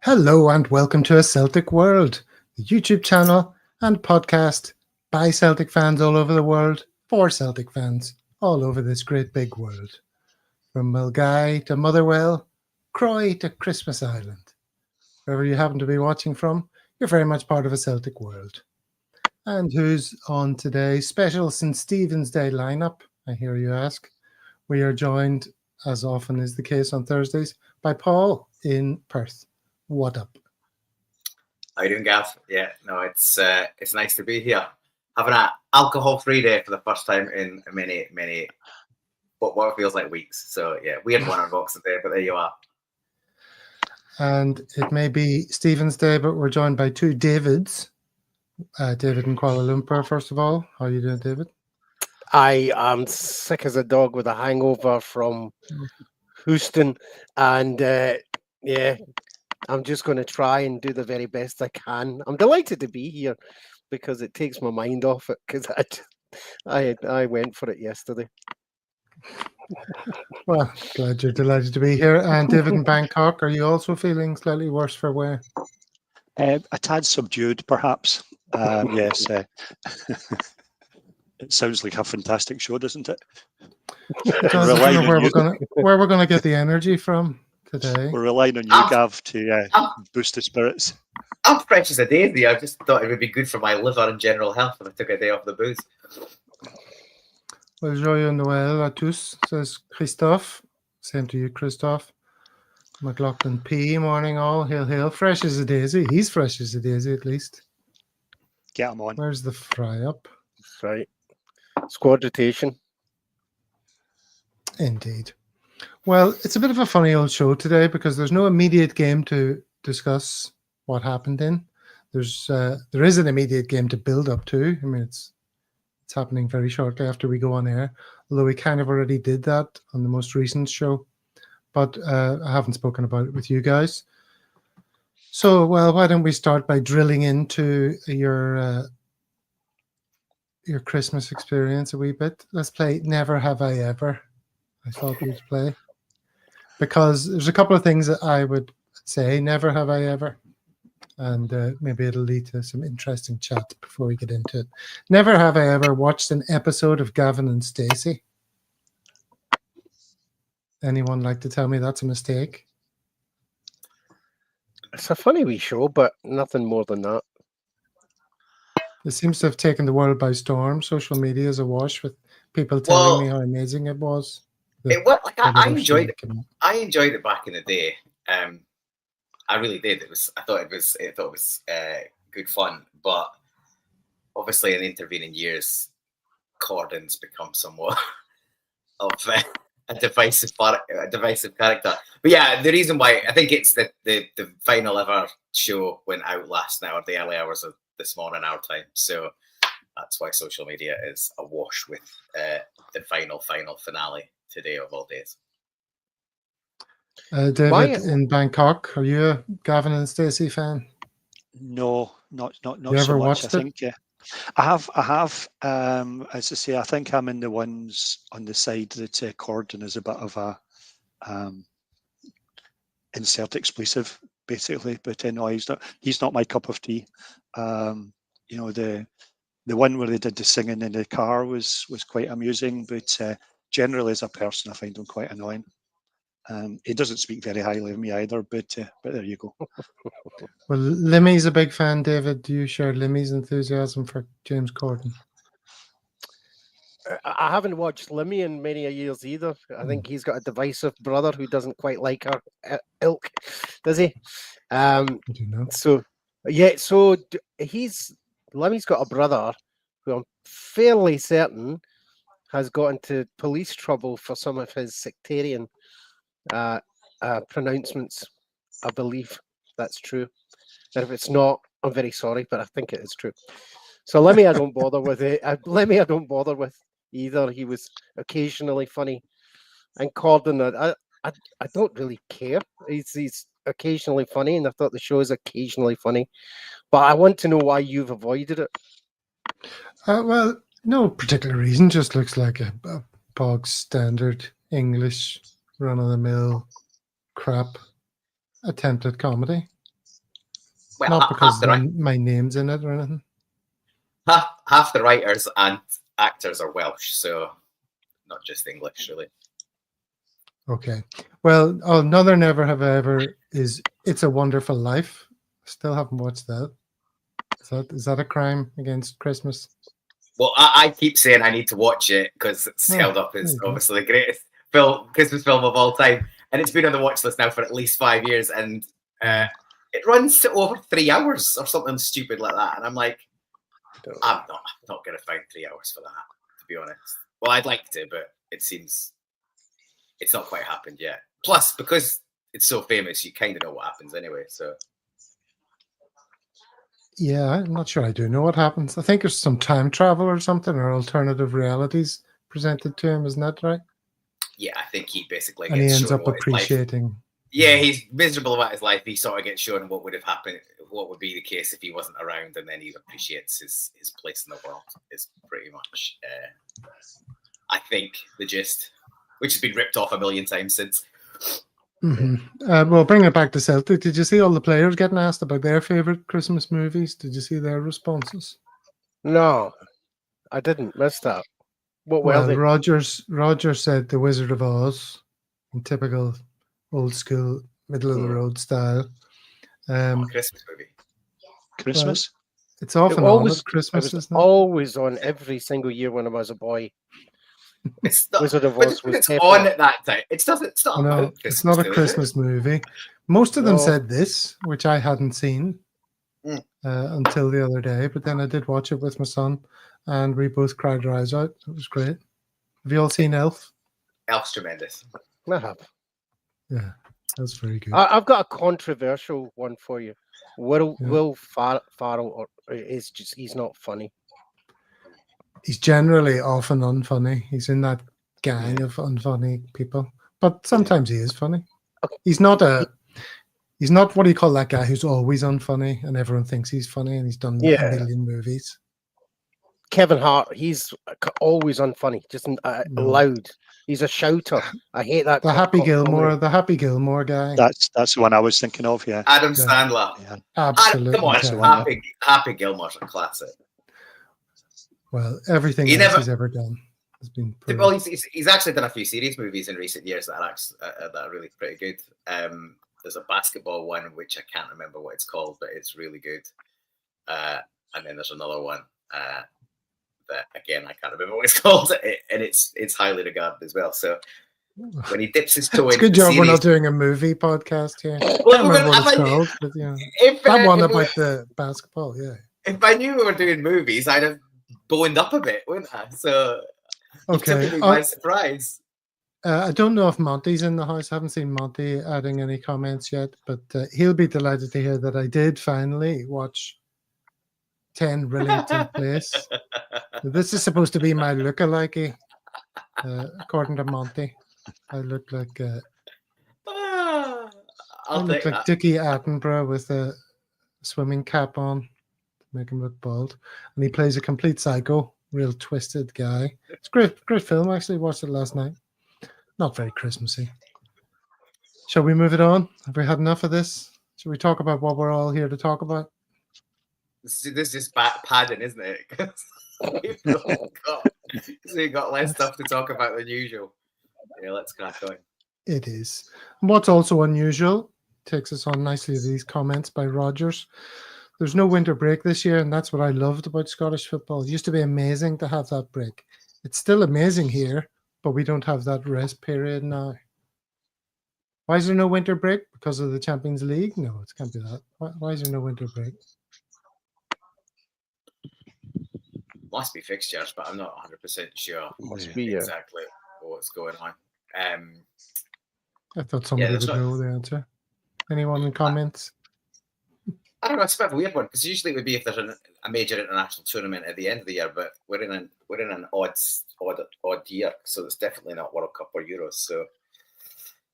Hello and welcome to A Celtic World, the YouTube channel and podcast by Celtic fans all over the world for Celtic fans all over this great big world. From Milngavie to Motherwell, Croy to Christmas Island. Wherever you happen to be watching from, you're very much part of A Celtic World. And who's on today's special St. Stephen's Day lineup, I hear you ask? We are joined, as often is the case on Thursdays, by Paul in Perth. What up? How you doing, Gav? Yeah, no, it's nice to be here. Having an alcohol-free day for the first time in many, what feels like weeks. So yeah, weird one on Boxing Day, but there you are. And it may be Stephen's Day, but we're joined by two Davids. David in Kuala Lumpur, first of all. How are you doing, David? I am sick as a dog with a hangover from Houston, and yeah, I'm just going to try and do the very best I can. I'm delighted to be here because it takes my mind off it, because I went for it yesterday. Well, glad you're delighted to be here. And David in Bangkok, are you also feeling slightly worse for wear? A tad subdued, perhaps. Yes. It sounds like a fantastic show, doesn't it? Where we're gonna get the energy from today. We're relying on you, Gav, to boost the spirits. I'm fresh as a daisy. I just thought it would be good for my liver and general health if I took a day off the booze. Well, joyeux Noël à tous, says Christophe. Same to you, Christophe. McLaughlin P. Morning all. Hail, hail. Fresh as a daisy. He's fresh as a daisy, at least. Get him on. Where's the fry up? That's right. Squad rotation. Indeed. Well, it's a bit of a funny old show today because there's no immediate game to discuss what happened in. There is an immediate game to build up to. I mean, it's happening very shortly after we go on air, although we kind of already did that on the most recent show. But I haven't spoken about it with you guys. So, well, why don't we start by drilling into your Christmas experience a wee bit? Let's play Never Have I Ever. I thought we'd play. Because there's a couple of things that I would say, never have I ever. And maybe it'll lead to some interesting chat before we get into it. Never have I ever watched an episode of Gavin and Stacey. Anyone like to tell me that's a mistake? It's a funny wee show, but nothing more than that. It seems to have taken the world by storm. Social media is awash with people telling me how amazing it was. I enjoyed it. I enjoyed it back in the day. I really did. I thought it was good fun. But obviously, in the intervening years, Cordon's become somewhat of a divisive character. But yeah, the reason why I think it's the final ever show went out last night, or the early hours of this morning our time. So that's why social media is awash with the final finale today of all days. David in Bangkok, are you a Gavin and Stacey fan? No, not you so ever much. Watched I think I have. As I say, I think I'm in the ones on the side that Cordon is a bit of a insert expletive, basically. But no, he's not my cup of tea. You know, the one where they did the singing in the car was quite amusing, but generally as a person, I find him quite annoying. He doesn't speak very highly of me either, but there you go. Well, Limmy's a big fan, David. Do you share Limmy's enthusiasm for James Corden? I haven't watched Limmy in many years either. I think he's got a divisive brother who doesn't quite like her ilk, does he? I do know. So, yeah, so Limmy's got a brother who I'm fairly certain has got into police trouble for some of his sectarian pronouncements. I believe that's true. And if it's not, I'm very sorry, but I think it is true. So Lemmy, I don't bother with it. Lemmy, I don't bother with either. He was occasionally funny, and Corden, I don't really care. He's occasionally funny, and I thought the show is occasionally funny. But I want to know why you've avoided it. Well, no particular reason. Just looks like a bog standard English run-of-the-mill crap attempt at comedy. Well, not because my name's in it or anything. Half the writers and actors are Welsh, so not just English, really. Okay. Well, another Never Have I Ever is It's a Wonderful Life. Still haven't watched that. Is that a crime against Christmas? Well, I keep saying I need to watch it because it's held up as obviously the greatest Christmas film of all time. And it's been on the watch list now for at least 5 years. And it runs to over 3 hours or something stupid like that. And I'm like, I'm not going to find 3 hours for that, to be honest. Well, I'd like to, but it seems it's not quite happened yet. Plus, because it's so famous, you kind of know what happens anyway. So. Yeah, I'm not sure I do know what happens. I think there's some time travel or something, or alternative realities presented to him. Isn't that right? Yeah, I think he basically gets he ends up appreciating. Yeah, he's miserable about his life. He sort of gets shown what would have happened, what would be the case if he wasn't around, and then he appreciates his place in the world. Is pretty much, I think, the gist, which has been ripped off a million times since. Mm-hmm. Well, bring it back to Celtic. Did you see all the players getting asked about their favourite Christmas movies? Did you see their responses? No, I didn't. Miss that. What were they? Rogers said The Wizard of Oz, in typical old school, middle of the road style. Christmas movie. Christmas? Well, it's often always on at Christmas, it was isn't it? Always on every single year when I was a boy. It's not, Wizard of Oz was it's on at that time. It's not it's not a Christmas movie. Most of them said this, which I hadn't seen until the other day, but then I did watch it with my son and we both cried our eyes out. It was great. Have you all seen Elf? Elf's tremendous. I have. Yeah, that's very good. I've got a controversial one for you. Will Farrell he's not funny. He's generally often unfunny. He's in that gang of unfunny people, but sometimes he is funny. Okay. He's not what do you call that guy who's always unfunny and everyone thinks he's funny and he's done a million movies. Kevin Hart, he's always unfunny, just loud. He's a shouter. I hate that. The Happy Gilmore guy. That's the one I was thinking of. Yeah, Adam Sandler. Yeah. Come Absolutely. on, Happy Gilmore's a classic. Well, everything he's ever done has been. Well, he's actually done a few serious movies in recent years that are really pretty good. There's a basketball one which I can't remember what it's called, but it's really good. And then there's another one that again I can't remember what it's called, and it's highly regarded as well. So when he dips his toe in, good job we're not doing a movie podcast here. Well, I can't remember what it's called, but that one about the basketball. Yeah. If I knew we were doing movies, I'd have boned up a bit, wouldn't I? So okay, took me by surprise. I don't know if Monty's in the house. I haven't seen Monty adding any comments yet, but he'll be delighted to hear that I did finally watch 10 Rillington Place. This is supposed to be my look-alike, according to Monty. I look like Dickie Attenborough with a swimming cap on to make him look bald, and he plays a complete psycho, real twisted guy. It's great film. I actually watched it last night. Not very Christmassy. Shall we move it on? Have we had enough of this? Shall we talk about what we're all here to talk about? This is just padding, isn't it? We've got less stuff to talk about than usual. Yeah, let's crack on. It is. And what's also unusual, takes us on nicely to these comments by Rogers. There's no winter break this year, and that's what I loved about Scottish football. It used to be amazing to have that break. It's still amazing here, but we don't have that rest period now. Why is there no winter break? Because of the Champions League? No, it can't be that. Why is there no winter break? Must be fixtures, but I'm not 100% sure be exactly what's going on. I thought somebody would know the answer. Anyone in comments? I don't know. It's a bit of a weird one because usually it would be if there's a major international tournament at the end of the year, but we're in an odd year, so it's definitely not World Cup or Euros. So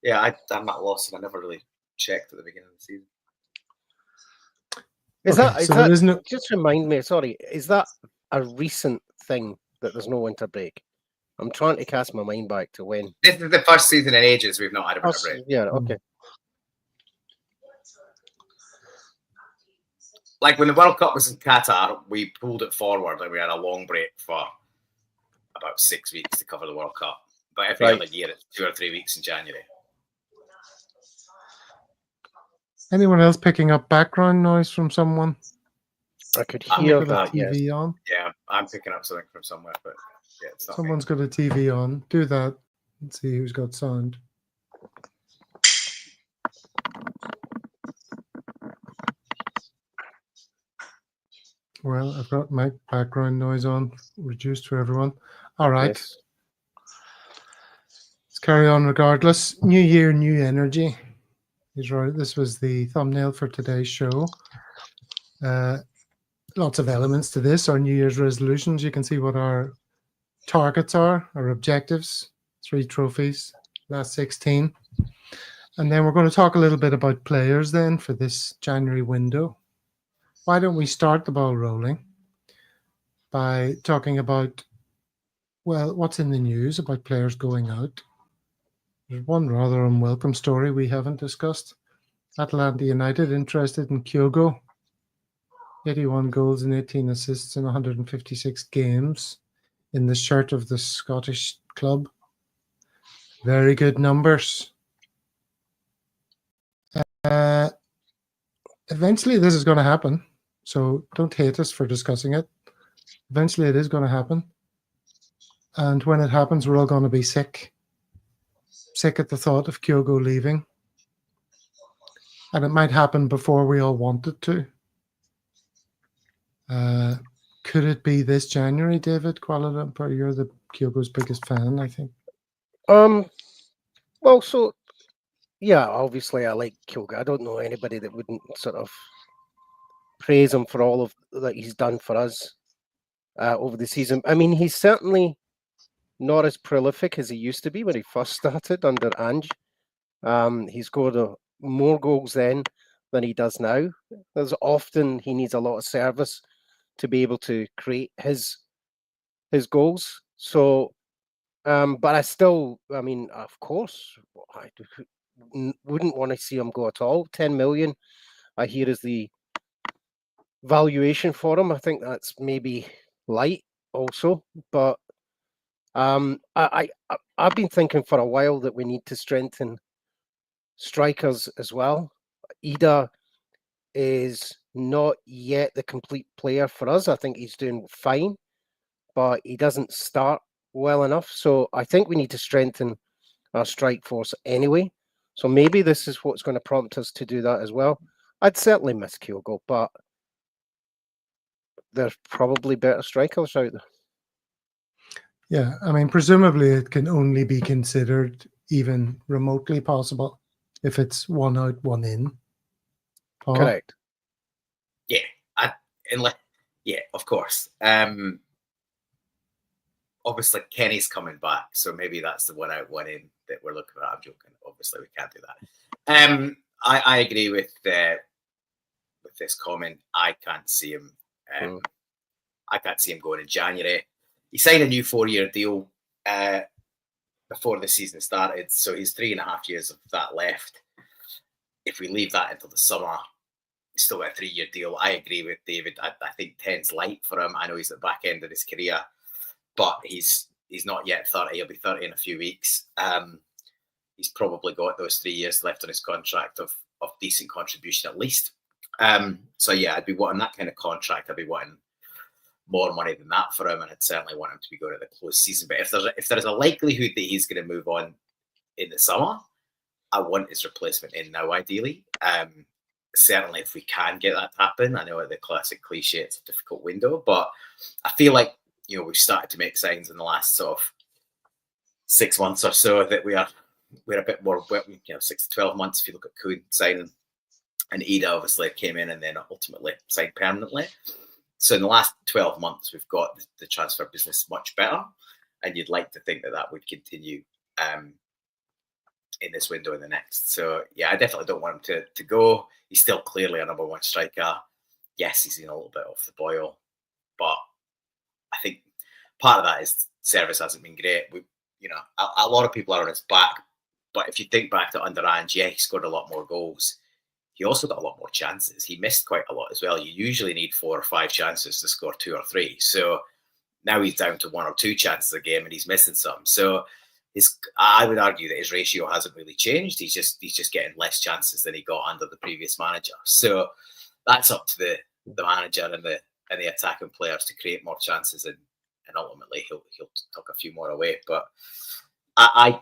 yeah, I'm not lost, and I never really checked at the beginning of the season. Just remind me? Sorry, is that a recent thing that there's no winter break? I'm trying to cast my mind back to when. This is the first season in ages we've not had a winter break. Yeah, okay. like when the World Cup was in Qatar, we pulled it forward and we had a long break for about 6 weeks to cover the World Cup. But every other year, it's 2 or 3 weeks in January. Anyone else picking up background noise from someone? I could hear that. TV yes. on. Yeah, I'm picking up something from somewhere, but yeah, it's not Someone's got a TV on. Do that and see who's got sound. Well, I've got my background noise on, reduced for everyone. All right. Yes. Let's carry on regardless. New year, new energy. He's right. This was the thumbnail for today's show. Lots of elements to this. Our New Year's resolutions. You can see what our targets are, our objectives. 3 trophies, last 16. And then we're going to talk a little bit about players then for this January window. Why don't we start the ball rolling by talking about, well, what's in the news about players going out. There's one rather unwelcome story we haven't discussed. Atlanta United interested in Kyogo. 81 goals and 18 assists in 156 games in the shirt of the Scottish club. Very good numbers. Eventually this is going to happen, so don't hate us for discussing it. Eventually it is going to happen. And when it happens, we're all going to be sick. Sick at the thought of Kyogo leaving. And it might happen before we all want it to. Could it be this January, David Kuala Lumpur? You're the Kyogo's biggest fan, I think. Well, so yeah, obviously I like Kyogo. I don't know anybody that wouldn't sort of praise him for all of that he's done for us over the season. I mean, he's certainly not as prolific as he used to be when he first started under Ange. He scored more goals then than he does now. There's often he needs a lot of service to be able to create his goals. So, but I still, I mean, of course, I wouldn't want to see him go at all. 10 million, I hear, is the valuation for him. I think that's maybe light also, but I've been thinking for a while that we need to strengthen strikers as well. Ida is not yet the complete player for us. I think he's doing fine, but he doesn't start well enough. So I think we need to strengthen our strike force anyway. So maybe this is what's going to prompt us to do that as well. I'd certainly miss Kyogo, but there's probably better strikers out there. Yeah, I mean, presumably it can only be considered even remotely possible if it's one out, one in. Paul? Correct. Yeah, yeah, of course. Obviously, Kenny's coming back, so maybe that's the one out, one in that we're looking at. I'm joking. Obviously, we can't do that. I agree with this comment. I can't see him. I can't see him going in January. He signed a new 4-year deal before the season started, so he's 3.5 years of that left. If we leave that until the summer, he's still got a 3-year deal. I agree with David. I think 10's light for him. I know he's at the back end of his career, but he's not yet 30. He'll be 30 in a few weeks. He's probably got those 3 years left on his contract of decent contribution at least. So yeah, I'd be wanting that kind of contract. I'd be wanting more money than that for him, and I'd certainly want him to be going to the close season. But if there's a likelihood that he's going to move on in the summer, I want his replacement in now, ideally. Certainly, if we can get that to happen, I know the classic cliche, it's a difficult window, but I feel like we've started to make signs in the last sort of 6 months or so that we're a bit more, 6 to 12 months. If you look at Kuhn signing, and Ida obviously came in and then ultimately signed permanently. So in the last 12 months, we've got the transfer business much better, and you'd like to think that would continue in this window and the next. So yeah, I definitely don't want him to go. He's still clearly a number one striker. Yes, he's in a little bit off the boil, but I think part of that is service hasn't been great. A lot of people are on his back, but if you think back to under Ange, yeah, he scored a lot more goals. he also got a lot more chances. He missed quite a lot as well. You usually need 4 or 5 chances to score 2 or 3. So now he's down to 1 or 2 chances a game and he's missing some. So I would argue that his ratio hasn't really changed. He's just getting less chances than he got under the previous manager. So that's up to the manager and the attacking players to create more chances, and ultimately he'll tuck a few more away. But I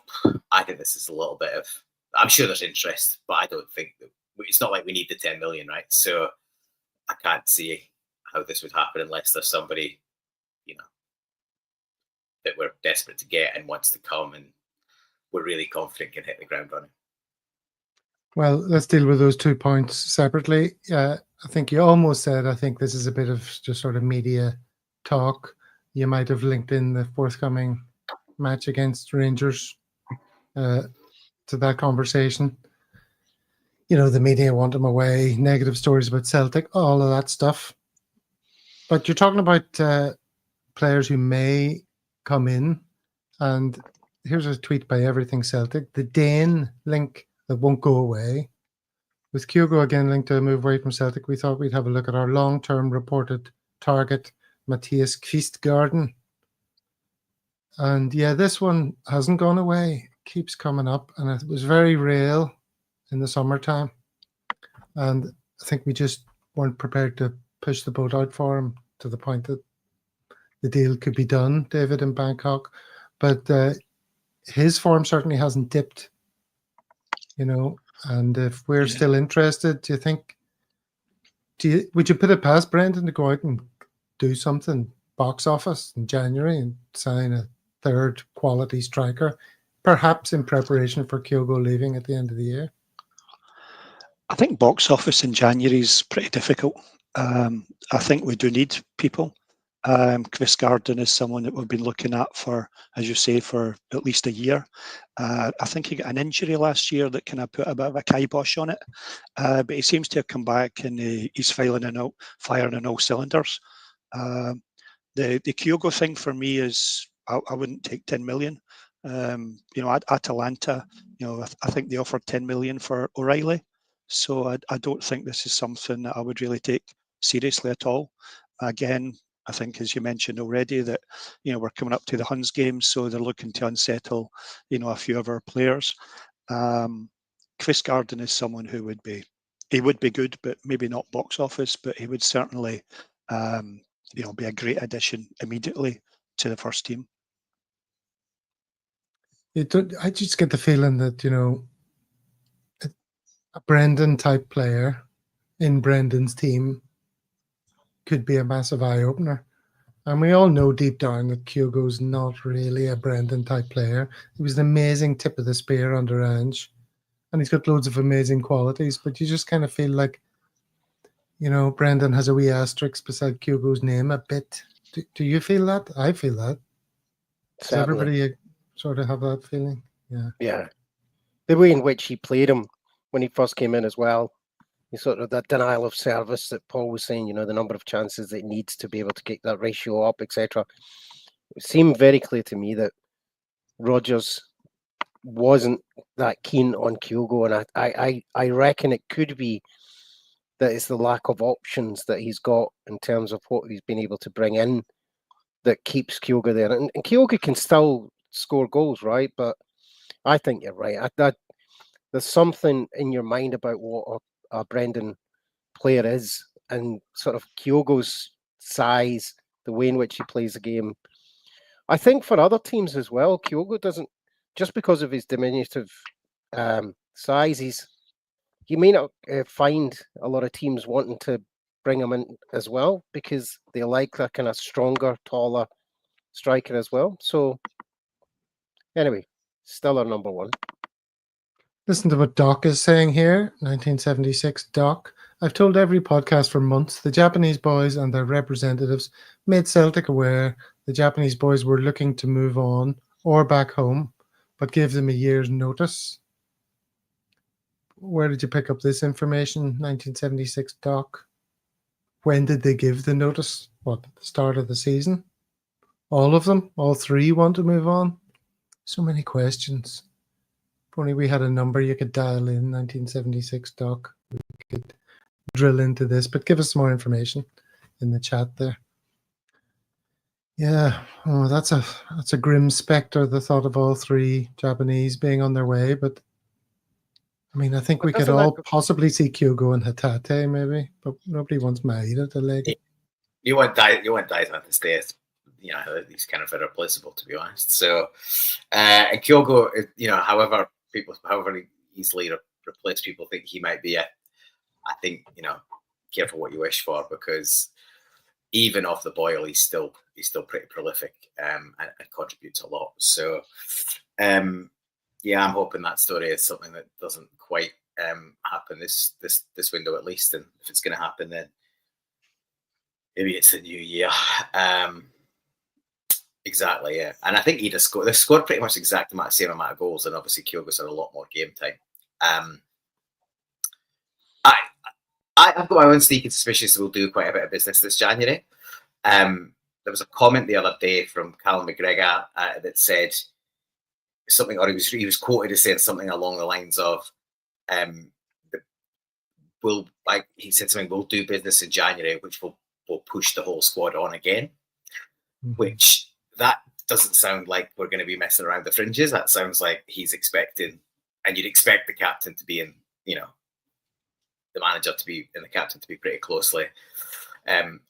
think this is a little bit of, I'm sure there's interest, but I don't think that, it's not like we need the 10 million, right? So I can't see how this would happen unless there's somebody, that we're desperate to get and wants to come and we're really confident can hit the ground running. Well, let's deal with those 2 points separately. I think you almost said, I think this is a bit of just sort of media talk. You might have linked in the forthcoming match against Rangers to that conversation. The media want him away, negative stories about Celtic, all of that stuff. But you're talking about players who may come in, and here's a tweet by Everything Celtic. The Dane link that won't go away. With Kyogo again linked to a move away from Celtic, we thought we'd have a look at our long-term reported target, Matthias Kvistgaarden. And yeah, this one hasn't gone away. It keeps coming up, and it was very real in the summertime. And I think we just weren't prepared to push the boat out for him to the point that the deal could be done, David, in Bangkok. But his form certainly hasn't dipped, and if we're still interested, do you think, would you put it past Brendan to go out and do something box office in January and sign a third quality striker, perhaps in preparation for Kyogo leaving at the end of the year? I think box office in January is pretty difficult. I think we do need people. Kvistgaarden is someone that we've been looking at for, as you say, for at least a year. I think he got an injury last year that kind of put a bit of a kibosh on it, but he seems to have come back and he's firing on all cylinders. The Kyogo thing for me is I wouldn't take 10 million. Atalanta, I think they offered 10 million for O'Reilly, so I don't think this is something that I would really take seriously at all. Again, I think, as you mentioned already, that we're coming up to the Huns game, so they're looking to unsettle a few of our players. Kvistgaarden is someone who would be good, but maybe not box office, but he would certainly be a great addition immediately to the first team. I just get the feeling that a Brendan type player in Brendan's team could be a massive eye-opener. And we all know deep down that Kyogo's not really a Brendan-type player. He was an amazing tip of the spear under Ange, and he's got loads of amazing qualities, but you just kind of feel like, Brendan has a wee asterisk beside Kyogo's name a bit. Do you feel that? I feel that. Does everybody sort of have that feeling? Yeah. Yeah. The way in which he played him when he first came in as well, sort of that denial of service that Paul was saying, the number of chances that it needs to be able to get that ratio up, etc. It seemed very clear to me that Rodgers wasn't that keen on Kyogo, and I reckon it could be that it's the lack of options that he's got in terms of what he's been able to bring in that keeps Kyogo there. And Kyogo can still score goals, right? But I think you're right. There's something in your mind about what a Brendan player is, and sort of Kyogo's size, the way in which he plays the game. I think for other teams as well, Kyogo doesn't, just because of his diminutive size, he may not find a lot of teams wanting to bring him in as well, because they like that kind of stronger, taller striker as well. So anyway, still our number one. Listen to what Doc is saying here, 1976 Doc. I've told every podcast for months the Japanese boys and their representatives made Celtic aware the Japanese boys were looking to move on or back home, but gave them a year's notice. Where did you pick up this information, 1976 Doc? When did they give the notice? What, at the start of the season? All of them? All three want to move on? So many questions. If only we had a number you could dial in, 1976 Doc. We could drill into this, but give us more information in the chat there. Yeah, oh, that's a grim spectre, the thought of all three Japanese being on their way, but I mean, I think we could all possibly see Kyogo and Hatate maybe, but nobody wants Maeda to leg it. You want Daizan to stay. You know, he's kind of irreplaceable, to be honest. So, and Kyogo, you know, however easily replace people think he might be, I think, you know, careful what you wish for, because even off the boil, he's still pretty prolific and contributes a lot. So, yeah, I'm hoping that story is something that doesn't quite happen this window at least, and if it's going to happen, then maybe it's the new year. Exactly, yeah. And I think they scored pretty much the same amount of goals, and obviously Kyogo's had a lot more game time. I've got my own sneaking suspicions that we'll do quite a bit of business this January. There was a comment the other day from Callum McGregor that said something, or he was quoted as saying something along the lines of, he said something, we'll do business in January, which will push the whole squad on again, which that doesn't sound like we're going to be messing around the fringes. That sounds like he's expecting, and you'd expect the captain to be in, you know, the manager to be and the captain to be pretty closely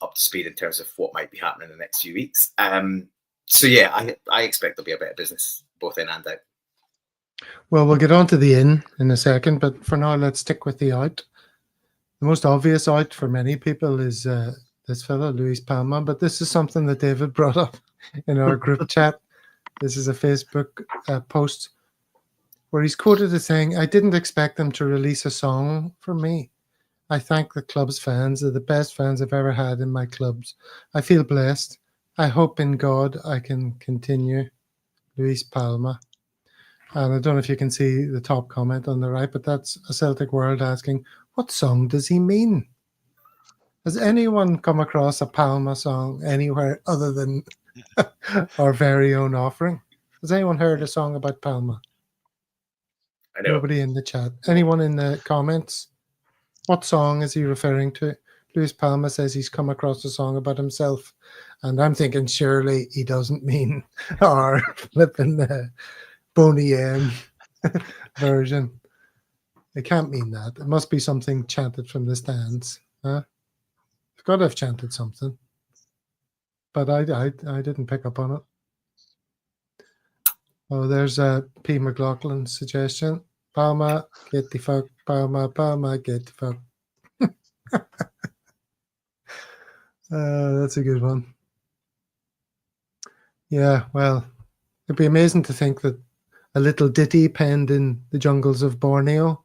up to speed in terms of what might be happening in the next few weeks. So yeah, I expect there'll be a bit of business both in and out. Well, we'll get on to the in a second, but for now, let's stick with the out. The most obvious out for many people is this fellow, Luis Palma, but this is something that David brought up in our group chat. This is a Facebook post where he's quoted as saying, "I didn't expect them to release a song for me. I thank the club's fans. They're the best fans I've ever had in my clubs. I feel blessed. I hope in God I can continue." Luis Palma. And I don't know if you can see the top comment on the right, but that's a Celtic World asking, what song does he mean? Has anyone come across a Palma song anywhere other than our very own offering? Has anyone heard a song about Palma? I know. Nobody in the chat. Anyone in the comments? What song is he referring to? Luis Palma says he's come across a song about himself. And I'm thinking surely he doesn't mean our flipping Boney M version. It can't mean that. It must be something chanted from the stands. Huh? It's got to have chanted something. But I didn't pick up on it. Oh, there's a P. McLaughlin suggestion. Palma, get the fuck. Palma, Palma, get the fuck. That's a good one. Yeah, well, it'd be amazing to think that a little ditty penned in the jungles of Borneo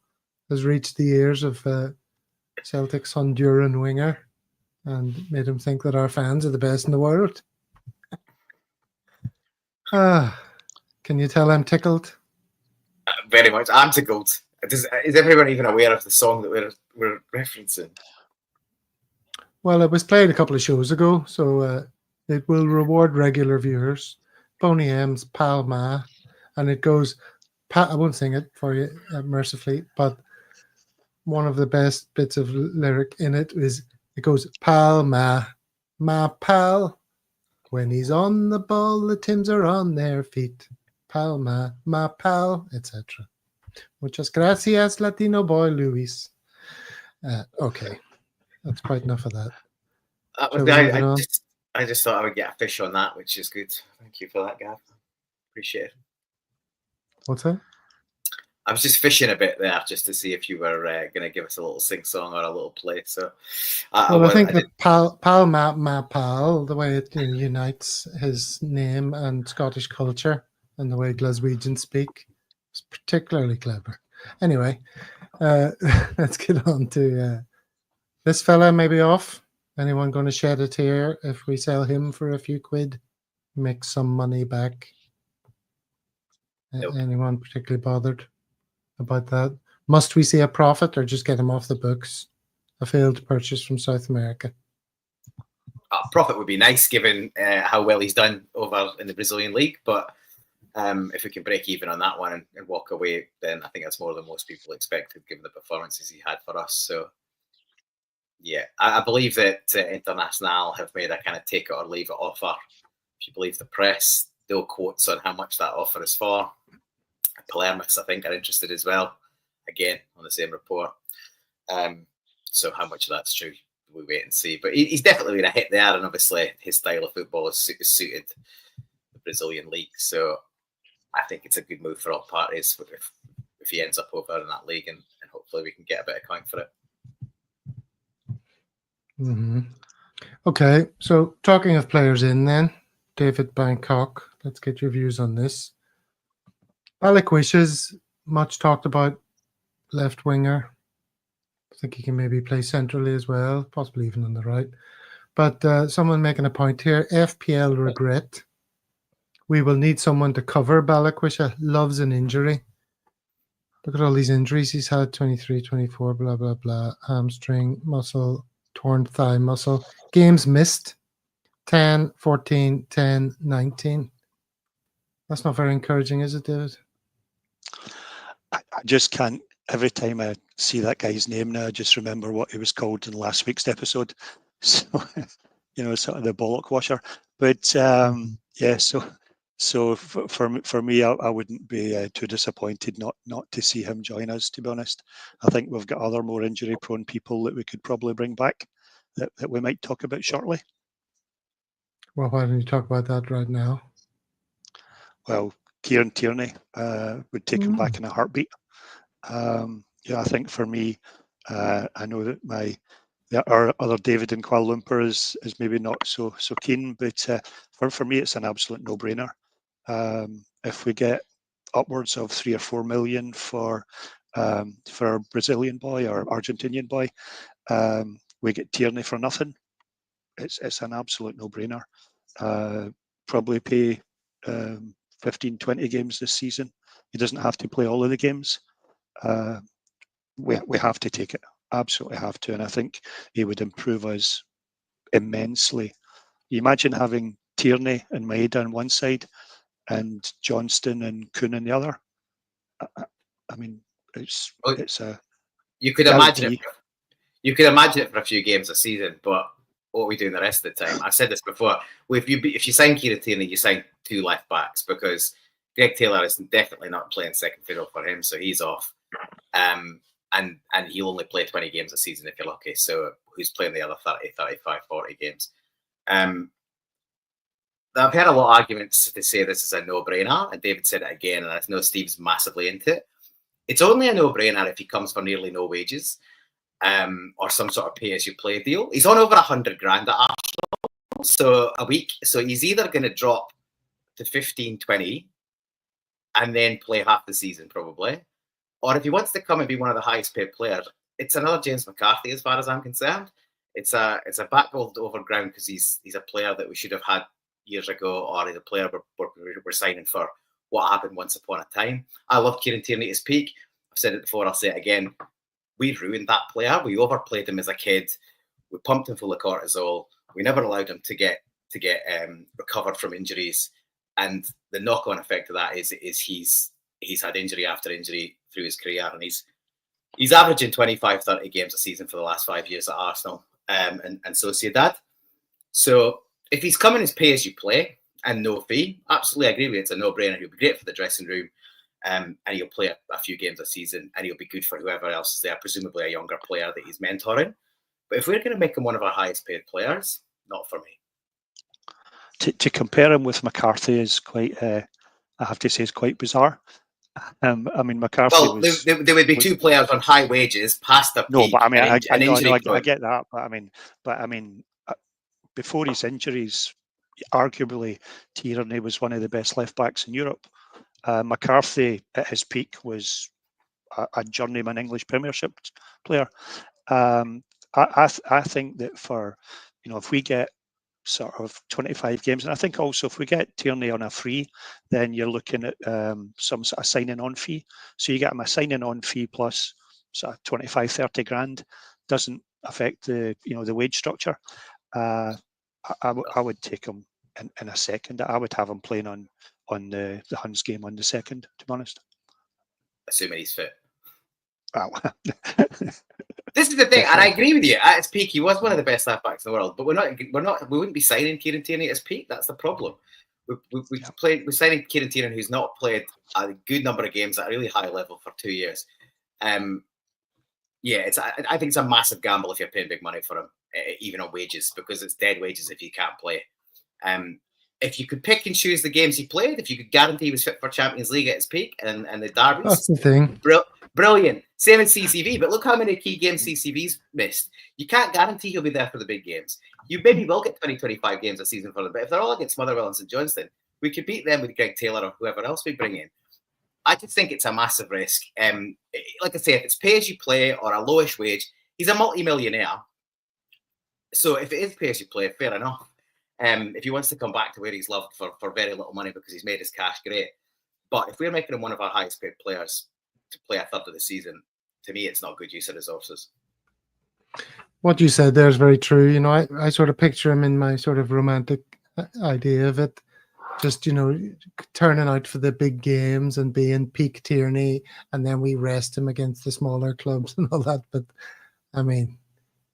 has reached the ears of Celtic's Honduran winger and made him think that our fans are the best in the world. Can you tell I'm tickled? Very much. I'm tickled. Is everyone even aware of the song that we're referencing? Well, it was played a couple of shows ago, so it will reward regular viewers. Boney M's Palma, and it goes, I won't sing it for you mercifully, but one of the best bits of lyric in it is, it goes, Palma, my pal. When he's on the ball, the Tims are on their feet. Palma, my pal, etc. Muchas gracias, Latino boy Luis. Okay, that's quite enough of that. I just thought I would get a fish on that, which is good. Thank you for that, Gav. Appreciate it. What's that? I was just fishing a bit there just to see if you were going to give us a little sing-song or a little play. So, I think the Palma, my pal, the way it unites his name and Scottish culture and the way Glaswegians speak is particularly clever. Anyway, let's get on to this fella maybe off. Anyone going to shed a tear if we sell him for a few quid? Make some money back? Nope. Anyone particularly bothered about that? Must we see a profit or just get him off the books? A failed purchase from South America. Profit would be nice given how well he's done over in the Brazilian league, but if we can break even on that one and walk away, then I think that's more than most people expected given the performances he had for us. So Yeah, I believe that International have made a kind of take it or leave it offer. If you believe the press, no quotes on how much that offer is for. Palma, I think, are interested as well. Again, on the same report. So how much of that's true, we wait and see. But he's definitely been a hit there, and obviously his style of football is suited the Brazilian league. So I think it's a good move for all parties if he ends up over in that league, and hopefully we can get a bit of coin for it. Mm-hmm. Okay, so talking of players in then, David Bangkok, let's get your views on this. Balikwisha's much talked about left winger. I think he can maybe play centrally as well, possibly even on the right. But someone making a point here, FPL regret. We will need someone to cover Balikwisha. Loves an injury. Look at all these injuries he's had, 23, 24, blah, blah, blah. Hamstring, muscle, torn thigh muscle. Games missed, 10, 14, 10, 19. That's not very encouraging, is it, David? I just can't. Every time I see that guy's name now, I just remember what he was called in last week's episode. So, sort of the bollock washer. But yeah, so for me, I wouldn't be too disappointed not to see him join us, to be honest. I think we've got other more injury-prone people that we could probably bring back that we might talk about shortly. Well, why don't you talk about that right now? Well, Kieran Tierney would take him back in a heartbeat. I think for me, I know that our other David in Kuala Lumpur is maybe not so keen, but for me, it's an absolute no-brainer. If we get upwards of 3 or 4 million for a Brazilian boy or Argentinian boy, we get Tierney for nothing. It's an absolute no-brainer. Probably pay 15, 20 games this season. He doesn't have to play all of the games. We have to take it. Absolutely have to. And I think he would improve us immensely. You imagine having Tierney and Maeda on one side and Johnston and Kuhn on the other. I mean, it's a. You could imagine it. You could imagine it for a few games a season, but what we do in the rest of the time. I've said this before. If you sign Kieran Tierney, you sign 2 left backs, because Greg Taylor is definitely not playing second fiddle for him, so he's off. And he'll only play 20 games a season if you're lucky. So who's playing the other 30, 35, 40 games? I've heard a lot of arguments to say this is a no-brainer, and David said it again, and I know Steve's massively into it. It's only a no-brainer if he comes for nearly no wages, or some sort of pay-as-you-play deal. He's on over 100 grand at Arsenal, so a week. So he's either going to drop to 15, 20, and then play half the season probably, or if he wants to come and be one of the highest paid players, it's another James McCarthy as far as I'm concerned. It's a backballed over ground, because he's a player that we should have had years ago, or he's a player we're signing for what happened once upon a time. I love Kieran Tierney at his peak. I've said it before, I'll say it again. We ruined that player. We overplayed him as a kid. We pumped him full of cortisol. We never allowed him to get recovered from injuries. And the knock-on effect of that is he's had injury after injury through his career, and he's averaging 25, 30 games a season for the last 5 years at Arsenal and Sociedad. So if he's coming as pay-as-you-play and no fee, absolutely agree with you. It's a no-brainer. He'll be great for the dressing room, and he'll play a few games a season, and he'll be good for whoever else is there, presumably a younger player that he's mentoring. But if we're going to make him one of our highest-paid players, not for me. To compare him with McCarthy is quite, I have to say, is quite bizarre. I mean, McCarthy. Well, there would be 2 players on high wages past their peak. No, but I mean, I get that. But I mean, before his injuries, arguably Tierney was one of the best left backs in Europe. McCarthy at his peak was a journeyman English Premiership player. I think that for if we get sort of 25 games, and I think also if we get Tierney on a free, then you're looking at some sort of signing on fee. So you get him a signing on fee plus sort of 25, 30 grand. Doesn't affect the the wage structure. I would take him in a second. I would have him playing on the Huns game on the second, to be honest. Assuming he's fit. Wow. This is the thing, and I agree with you. At his peak, he was one of the best left backs in the world. But we wouldn't be signing Kieran Tierney at his peak. That's the problem. We're signing Kieran Tierney, who's not played a good number of games at a really high level for 2 years. I think it's a massive gamble if you're paying big money for him, even on wages, because it's dead wages if you can't play. If you could pick and choose the games he played, if you could guarantee he was fit for Champions League at his peak and the derbies, that's the thing. Brilliant. Same in CCV, but look how many key games CCV's missed. You can't guarantee he'll be there for the big games. You maybe will get 20, 25 games a season for them, but if they're all against Motherwell and St Johnstone, we could beat them with Greg Taylor or whoever else we bring in. I just think it's a massive risk. Like I say, if it's pay as you play or a lowish wage, he's a multi-millionaire. So if it is pay as you play, fair enough. If he wants to come back to where he's loved for very little money because he's made his cash, great. But if we're making him one of our highest paid players to play a third of the season, to me, it's not good use of resources. What you said there is very true. You know, I sort of picture him in my sort of romantic idea of it. Just, you know, turning out for the big games and being peak Tierney, and then we rest him against the smaller clubs and all that. But, I mean,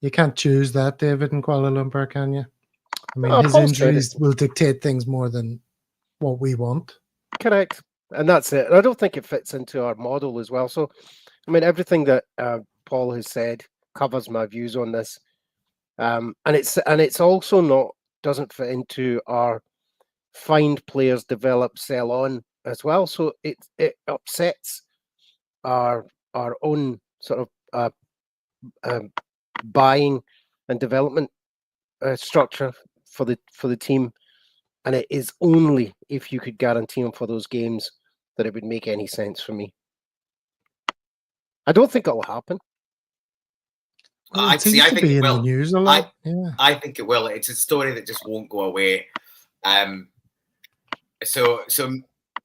you can't choose that, David, in Kuala Lumpur, can you? I mean, his injuries will dictate things more than what we want. Correct. And that's it. I don't think it fits into our model as well. So, I mean, everything that Paul has said covers my views on this. And it's also doesn't fit into our find players, develop, sell on as well. So it upsets our own sort of buying and development structure for the team. And it is only if you could guarantee him for those games that it would make any sense for me. I don't think it'll happen. I think it will. In the news a lot. I think it will. It's a story that just won't go away. So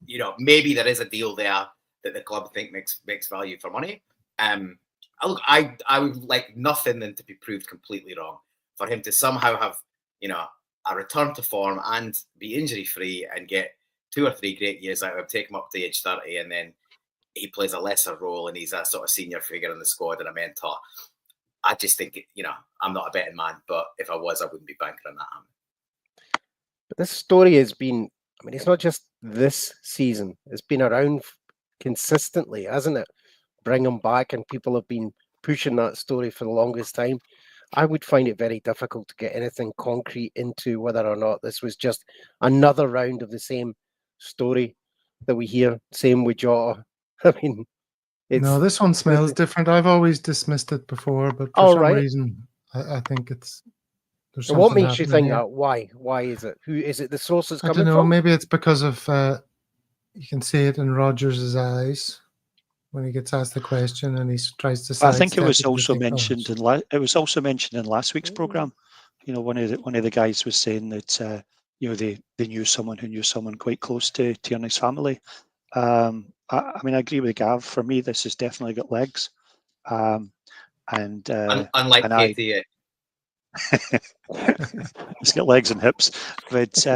you know, maybe there is a deal there that the club think makes value for money. Look, I would like nothing than to be proved completely wrong. For him to somehow have, you know, a return to form and be injury free and get 2 or 3 great years out of him, take him up to age 30, and then he plays a lesser role and he's a sort of senior figure in the squad and a mentor. I just think, you know, I'm not a betting man, but if I was, I wouldn't be banking on that. But this story has been, I mean, it's not just this season. It's been around consistently, hasn't it? Bring him back, and people have been pushing that story for the longest time. I would find it very difficult to get anything concrete into whether or not this was just another round of the same story that we hear. Same with Jota. I mean, no, this one smells different. I've always dismissed it before, but for some reason, I think it's. So what makes you think that? Why? Why is it? Who is it? The sources coming from? I don't know. Maybe it's because of you can see it in Rodgers' eyes when he gets asked the question and he tries to. I think it was also mentioned in last week's program. You know, one of the guys was saying that you know, they knew someone who knew someone quite close to Tierney's family. I mean, I agree with Gav. For me, this has definitely got legs. Unlike KTA. It's got legs and hips, but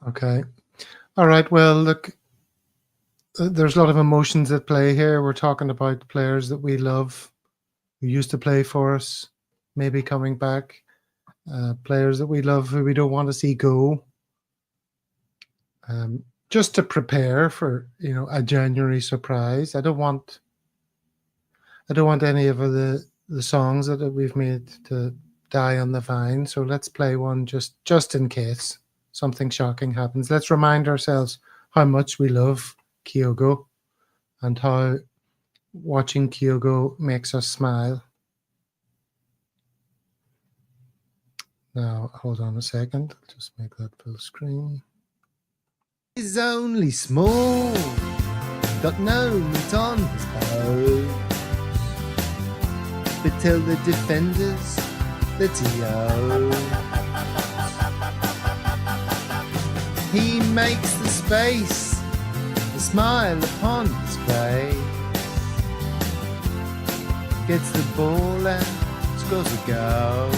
Okay. All right. Well, look, there's a lot of emotions at play here. We're talking about players that we love, who used to play for us, maybe coming back. Players that we love who we don't want to see go. Just to prepare for, you know, a January surprise. I don't want any of the songs that we've made to die on the vine. So let's play one just in case something shocking happens. Let's remind ourselves how much we love Kyogo and how watching Kyogo makes us smile. Now, hold on a second. I'll just make that full screen. He's only small, got no meat on his bone. But tell the defenders that he owns. He makes the space, the smile upon his face. Gets the ball and scores a goal.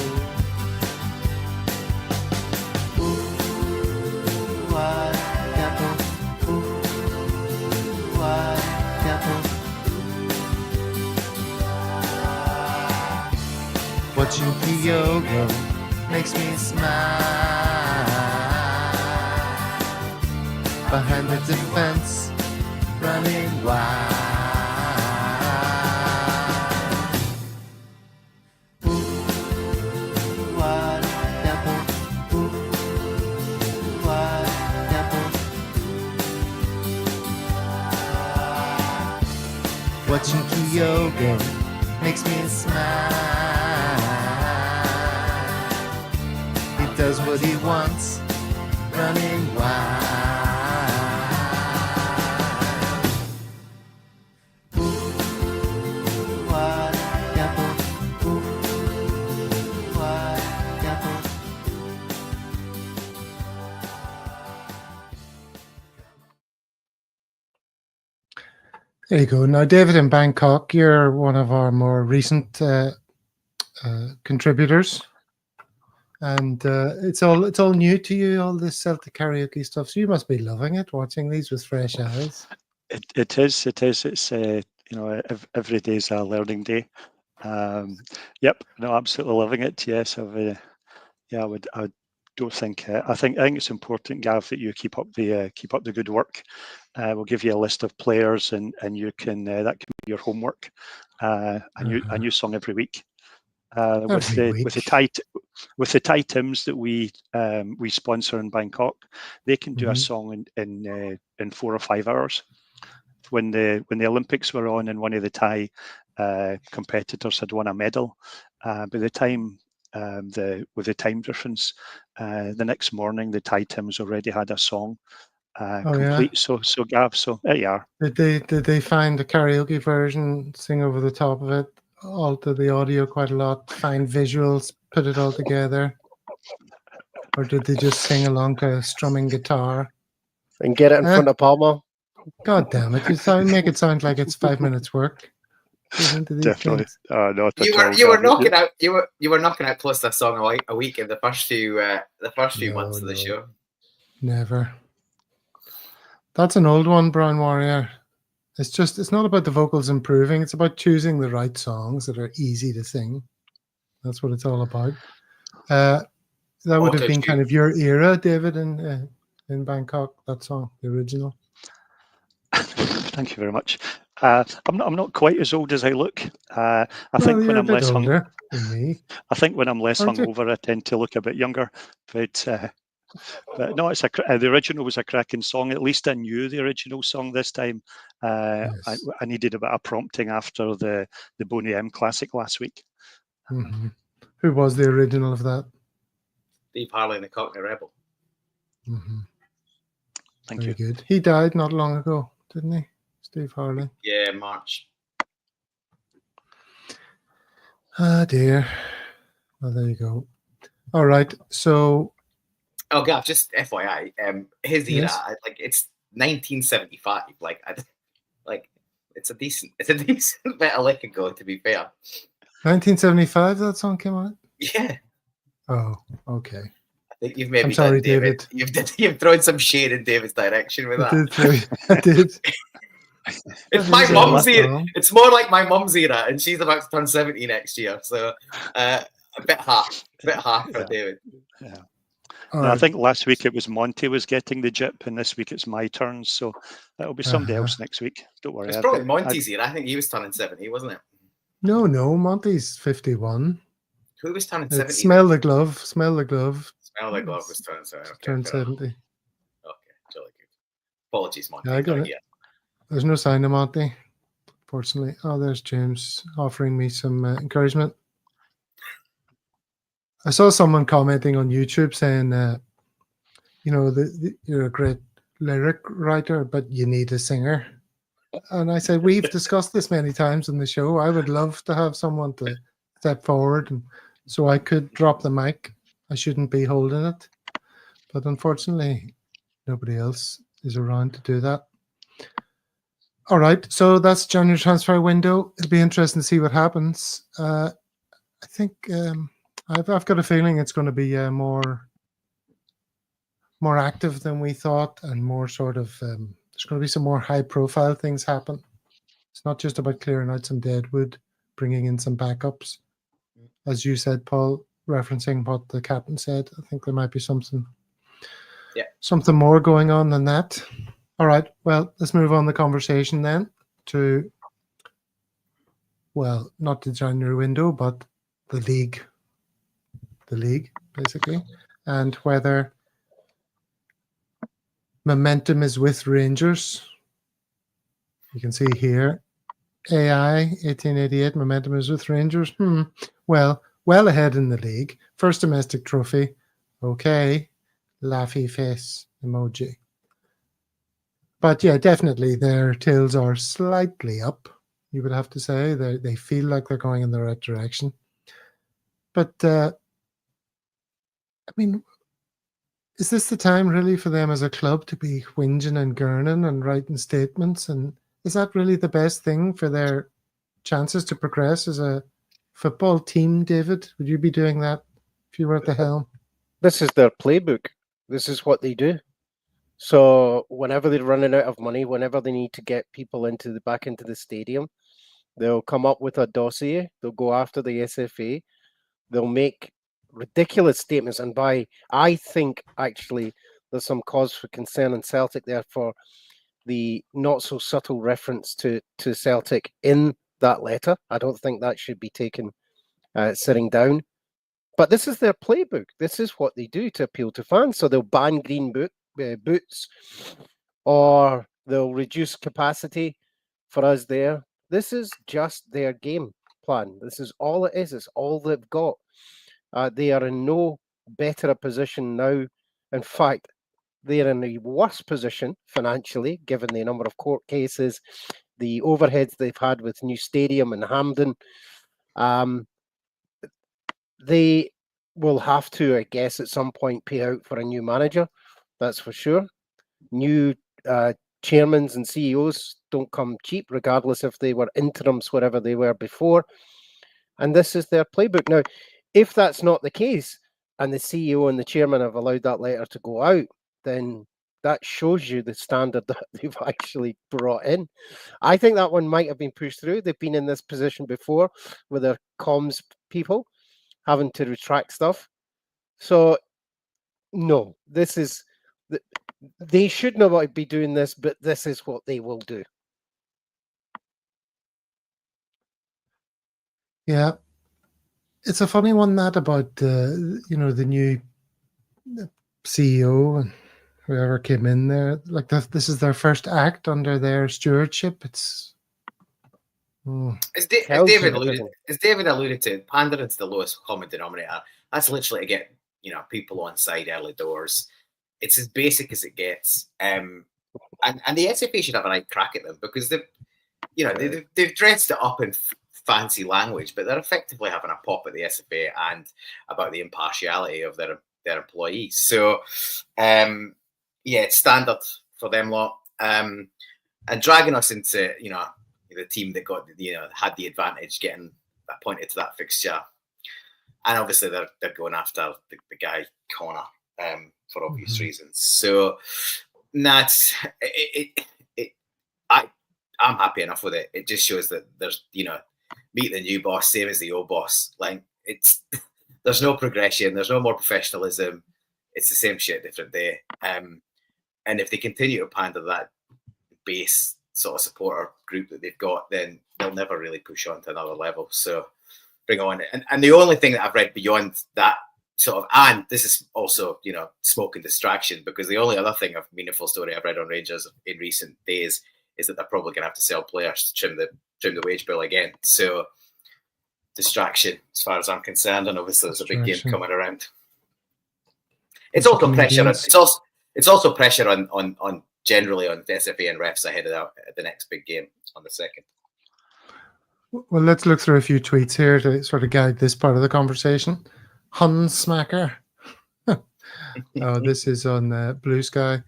Watching Kyogo makes me smile. Behind the defense, running wild. Watching Kyogo makes me smile. He does what he wants, running wild. There you go. Now, David in Bangkok, you're one of our more recent contributors, and it's all new to you, all this Celtic karaoke stuff. So you must be loving it, watching these with fresh eyes. It is. It's every day is a learning day. Yep, no, absolutely loving it. Yes, I don't think. I think it's important, Gav, that you keep up the good work. We'll give you a list of players, and you can that can be your homework. A new song every week. With the Thai Tims that we sponsor in Bangkok, they can do a song in 4 or 5 hours. When the Olympics were on and one of the Thai competitors had won a medal, by the time with the time difference, the next morning the Thai Tims already had a song complete. Yeah. So Gav, so there you are. Did they find the karaoke version, sing over the top of it, alter the audio quite a lot, find visuals, put it all together? Or did they just sing along to a strumming guitar? And get it in front of Palma? God damn it. Make it sound like it's 5 minutes work. Definitely. You were knocking out close to a song a week in the first few months of the show. Never. That's an old one, Brown Warrior. It's not about the vocals improving. It's about choosing the right songs that are easy to sing. That's what it's all about. That would have been kind of your era, David, in Bangkok, that song, the original. Thank you very much. I'm not quite as old as I look. I think when I'm less older than me. I think when I'm less hungover, I tend to look a bit younger. But no, it's the original was a cracking song. At least I knew the original song this time. Yes. I needed a bit of prompting after the Boney M Classic last week. Mm-hmm. Who was the original of that? Steve Harley and the Cockney Rebel. Mm-hmm. Thank you. Very good. He died not long ago, didn't he? Steve Harley. Yeah, March. Ah, dear. Well, there you go. All right. So. Oh, God, just FYI, his era, it's 1975. It's a decent bit of lick ago, to be fair. 1975, that song came out? Yeah. Oh, okay. I think you've maybe I'm sorry, David. You've thrown some shade in David's direction with that. I did. It's my mum's era. It's more like my mum's era, and she's about to turn 70 next year. So a bit half for David. Yeah. No, I think last week it was Monty was getting the jip, and this week it's my turn. So that'll be somebody else next week. Don't worry. It's probably Monty's era. I think he was turning 70, wasn't it? No, Monty's 51. Who was turning 70? Smell the glove. Smell the glove. Smell the glove was turning 70. Okay, turned 70. Okay, jolly good. Apologies, Monty. Yeah, I got it. Yeah. There's no sign of Monty, fortunately. Oh, there's James offering me some encouragement. I saw someone commenting on YouTube saying, you're a great lyric writer, but you need a singer. And I said, we've discussed this many times in the show. I would love to have someone to step forward and so I could drop the mic. I shouldn't be holding it. But unfortunately, nobody else is around to do that. All right, so that's January transfer window. It'll be interesting to see what happens. I think I've got a feeling it's going to be more active than we thought, and more sort of there's going to be some more high-profile things happen. It's not just about clearing out some deadwood, bringing in some backups. as you said, Paul, referencing what the captain said, I think there might be something more going on than that. All right, well, let's move on the conversation then to, well, not the January window, but the league. The league, basically, and whether momentum is with Rangers. You can see here, AI 1888, momentum is with Rangers. Well ahead in the league. First domestic trophy. Okay, laughy face emoji. But yeah, definitely their tails are slightly up, you would have to say. They feel like they're going in the right direction. But, I mean, is this the time really for them as a club to be whinging and gurning and writing statements? And is that really the best thing for their chances to progress as a football team, David? Would you be doing that if you were at the helm? This is their playbook. This is what they do. So whenever they're running out of money, whenever they need to get people back into the stadium, they'll come up with a dossier. They'll go after the SFA. They'll make ridiculous statements. And I think actually there's some cause for concern in Celtic there for the not so subtle reference to Celtic in that letter. I don't think that should be taken sitting down. But this is their playbook. This is what they do to appeal to fans. So they'll ban green boots, or they'll reduce capacity for us there. This is just their game plan. This is all it is. It's all they've got. They are in no better a position now. In fact, they're in a worse position financially, given the number of court cases, the overheads they've had with new stadium in Hampden. They will have to, I guess, at some point pay out for a new manager. That's for sure. New chairmen and CEOs don't come cheap, regardless if they were interims wherever they were before. And this is their playbook. Now, if that's not the case, and the CEO and the chairman have allowed that letter to go out, then that shows you the standard that they've actually brought in. I think that one might have been pushed through. They've been in this position before with their comms people having to retract stuff. So, no, this is... They should not be doing this, but this is what they will do. Yeah. It's a funny one, that, about, the new CEO and whoever came in there. Like, this is their first act under their stewardship. It's... As David alluded to, pandering's the lowest common denominator. That's literally to get people on side early doors. It's as basic as it gets, and the SFA should have a right crack at them, because they've dressed it up in fancy language, but they're effectively having a pop at the SFA and about the impartiality of their employees. So, it's standard for them lot, and dragging us into the team that got had the advantage getting appointed to that fixture, and obviously they're going after the guy Connor for obvious reasons. So that's it. I'm happy enough with it. It just shows that there's meet the new boss, same as the old boss. Like, there's no progression, there's no more professionalism. It's the same shit, different day. And if they continue to pander that base sort of supporter group that they've got, then they'll never really push on to another level. So bring on. And the only thing that I've read beyond that sort of, and this is also, smoke and distraction, because the only other thing of meaningful story I've read on Rangers in recent days is that they're probably going to have to sell players to trim the wage bill again. So distraction, as far as I'm concerned, and obviously there's a big game coming around. It's also pressure. It's also pressure on generally on the SFA and refs ahead of the next big game on the 2nd. Well, let's look through a few tweets here to sort of guide this part of the conversation. Hunsmacker. This is on Blue Sky.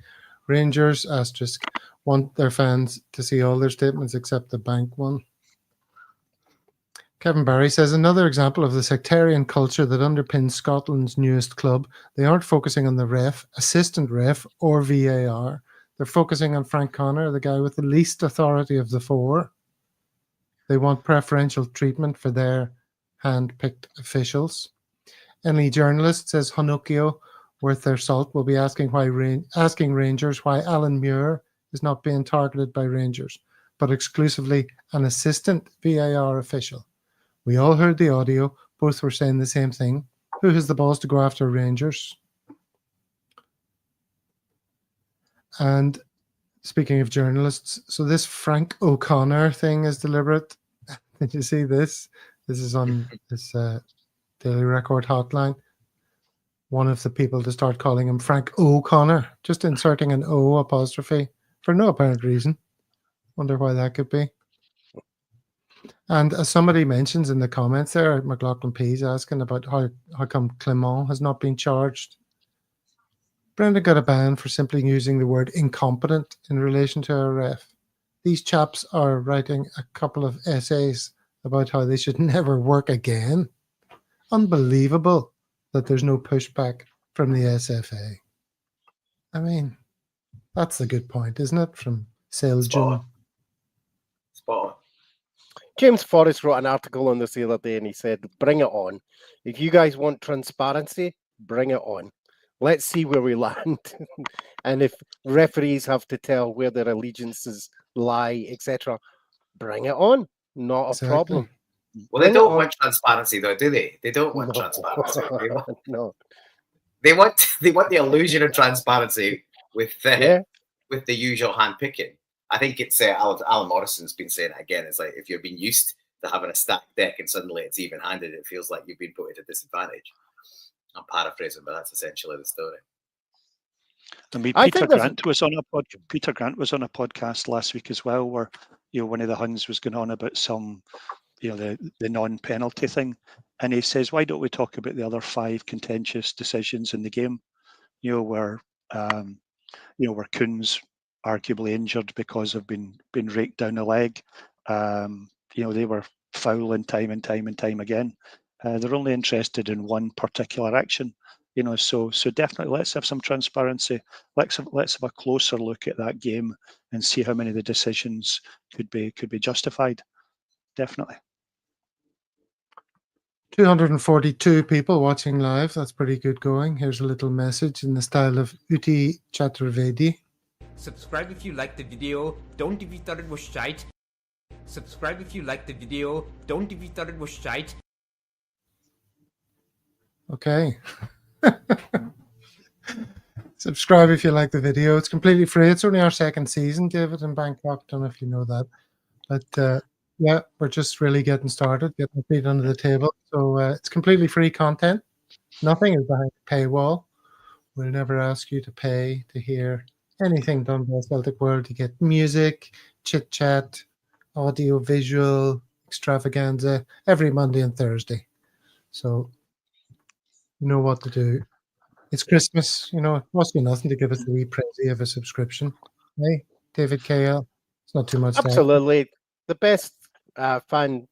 Rangers asterisk want their fans to see all their statements except the bank one. Kevin Barry says, another example of the sectarian culture that underpins Scotland's newest club. They aren't focusing on the ref, assistant ref, or VAR. They're focusing on Frank Connor, the guy with the least authority of the four. They want preferential treatment for their hand-picked officials. Any journalist, says Honukio, worth their salt, will be asking Rangers why Alan Muir is not being targeted by Rangers, but exclusively an assistant VAR official. We all heard the audio. Both were saying the same thing. Who has the balls to go after Rangers? And speaking of journalists, so this Frank O'Connor thing is deliberate. Did you see this? This is on this Daily Record hotline. One of the people to start calling him Frank O'Connor, just inserting an O apostrophe for no apparent reason. Wonder why that could be. And as somebody mentions in the comments there, McLaughlin P's asking about how come Clement has not been charged. Brendan got a ban for simply using the word incompetent in relation to a ref. These chaps are writing a couple of essays about how they should never work again. Unbelievable that there's no pushback from the SFA. I mean, that's the good point, isn't it? From Seljan. Spot on. James Forrest wrote an article on this the other day and he said, bring it on. If you guys want transparency, bring it on. Let's see where we land. And if referees have to tell where their allegiances lie, etc., bring it on. Not a problem. Well, they don't want transparency, though, do they? They don't want transparency. No. They want the illusion of transparency with the usual hand picking. I think it's Alan Morrison's been saying it again. It's like if you're being used to having a stacked deck and suddenly it's even-handed, it feels like you've been put at a disadvantage. I'm paraphrasing, but that's essentially the story. I mean, Peter Grant was on a podcast last week as well, where one of the Huns was going on about some, the non-penalty thing, and he says, "Why don't we talk about the other 5 contentious decisions in the game? Where Kuhn's arguably injured because of being raked down the leg. They were fouling time and time again. They're only interested in one particular action, So definitely, let's have some transparency. Let's have a closer look at that game and see how many of the decisions could be justified. Definitely. 242 people watching live. That's pretty good going. Here's a little message in the style of Uti Chaturvedi. Subscribe if you liked the video. Don't if you thought it was shite. Subscribe if you liked the video. Don't if you thought it was shite. Okay. Subscribe if you like the video. It's completely free. It's only our second season, David, in Bangkok. Don't know if you know that. But yeah, we're just really getting started, getting our feet under the table. So it's completely free content. Nothing is behind the paywall. We'll never ask you to pay to hear anything done by Celtic World. You get music, chit-chat, audio, visual, extravaganza every Monday and Thursday. So you know what to do. It's Christmas, it costs you nothing to give us a wee prezi of a subscription. Hey, David KL, it's not too much. Absolutely. The best fan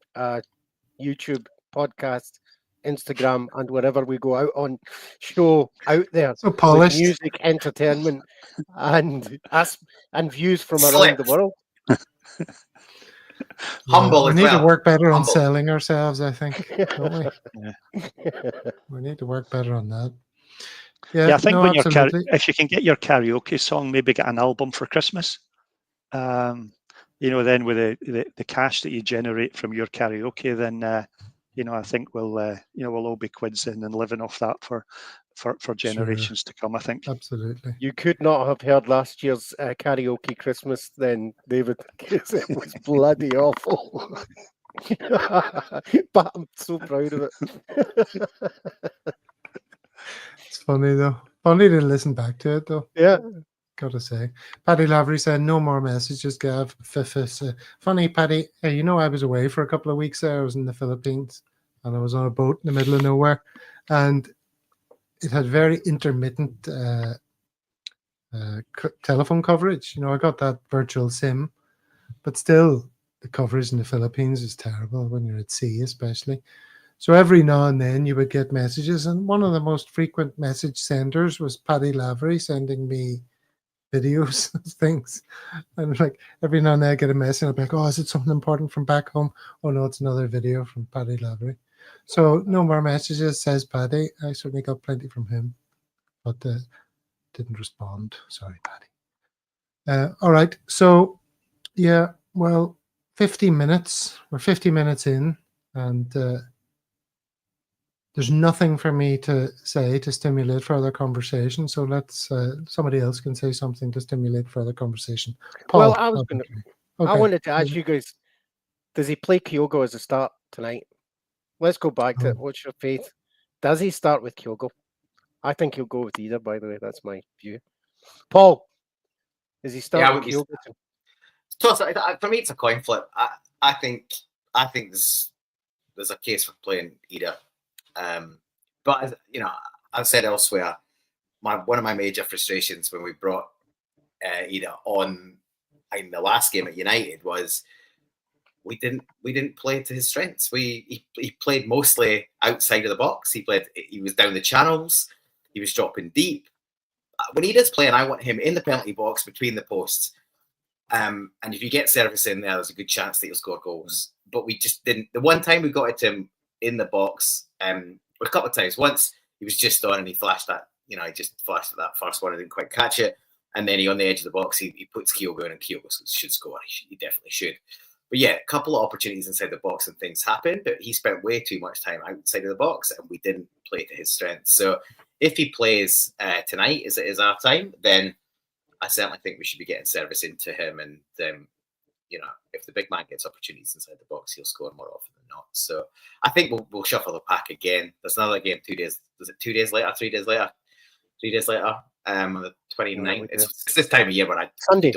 YouTube, podcast, Instagram, and wherever we go out on show out there. So polished. With music, entertainment, and views from around the world. Humble. We need to work better on selling ourselves, I think, don't we? Yeah. We need to work better on that. Yeah, I think when if you can get your karaoke song, maybe get an album for Christmas. Then with the cash that you generate from your karaoke, then I think we'll all be quidsing and living off that for generations to come, I think. Absolutely. You could not have heard last year's karaoke Christmas then, David, because it was bloody awful. But I'm so proud of it. It's funny, though. Funny to listen back to it, though. Yeah. Gotta say. Paddy Lavery said, no more messages, Gav. Funny, Paddy. Hey, I was away for a couple of weeks there. I was in the Philippines, and I was on a boat in the middle of nowhere. And it had very intermittent telephone coverage. I got that virtual SIM, but still the coverage in the Philippines is terrible when you're at sea, especially. So every now and then you would get messages, and one of the most frequent message senders was Paddy Lavery sending me videos of things. And like every now and then I get a message and I'll be like, oh, is it something important from back home? Oh no, it's another video from Paddy Lavery. So no more messages, says Paddy. I certainly got plenty from him, but didn't respond. Sorry, Paddy. All right. So yeah, well, 50 minutes. We're 50 minutes in, and there's nothing for me to say to stimulate further conversation. So let's somebody else can say something to stimulate further conversation. Paul, Well, I wanted to ask you guys: does he play Kyogo as a start tonight? Let's go back to it. What's your faith? Does he start with Kyogo? I think he'll go with either. By the way, that's my view. Paul, does he start with Kyogo? For me, it's a coin flip. I think there's a case for playing either. But as you know, I've said elsewhere, one of my major frustrations when we brought Ida on in the last game at United was we didn't play to his strengths. He played mostly outside of the box. He was down the channels. He was dropping deep. When Ida's playing, I want him in the penalty box between the posts. And if you get service in there, there's a good chance that he'll score goals. But we just didn't. The one time we got it to him in the box, a couple of times. Once he was just on and he flashed that, he just flashed at that first one and didn't quite catch it. And then he on the edge of the box, he puts Kyogo in and Kyogo should score. He definitely should. But yeah, a couple of opportunities inside the box and things happened, but he spent way too much time outside of the box and we didn't play to his strengths. So if he plays tonight, as it is our time, then I certainly think we should be getting service into him. And, if the big man gets opportunities inside the box, he'll score more often than not. So I think we'll shuffle the pack again. There's another game 2 days. Was it 2 days later? 3 days later? 3 days later. On the 29th. It's this time of year where Sunday.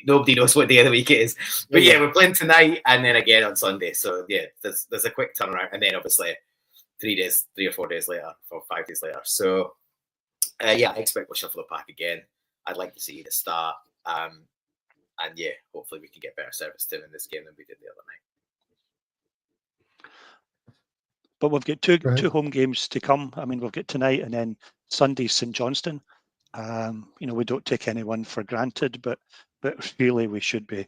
Nobody knows what day of the week it is. But yeah, we're playing tonight and then again on Sunday. So yeah, there's a quick turnaround. And then obviously 3 or 4 days later, 4 or 5 days later. So I expect we'll shuffle the pack again. I'd like to see the start. And yeah, hopefully we can get better service to him in this game than we did the other night. But we've got two home games to come. I mean, we've got tonight and then Sunday St Johnstone. We don't take anyone for granted, but really we should be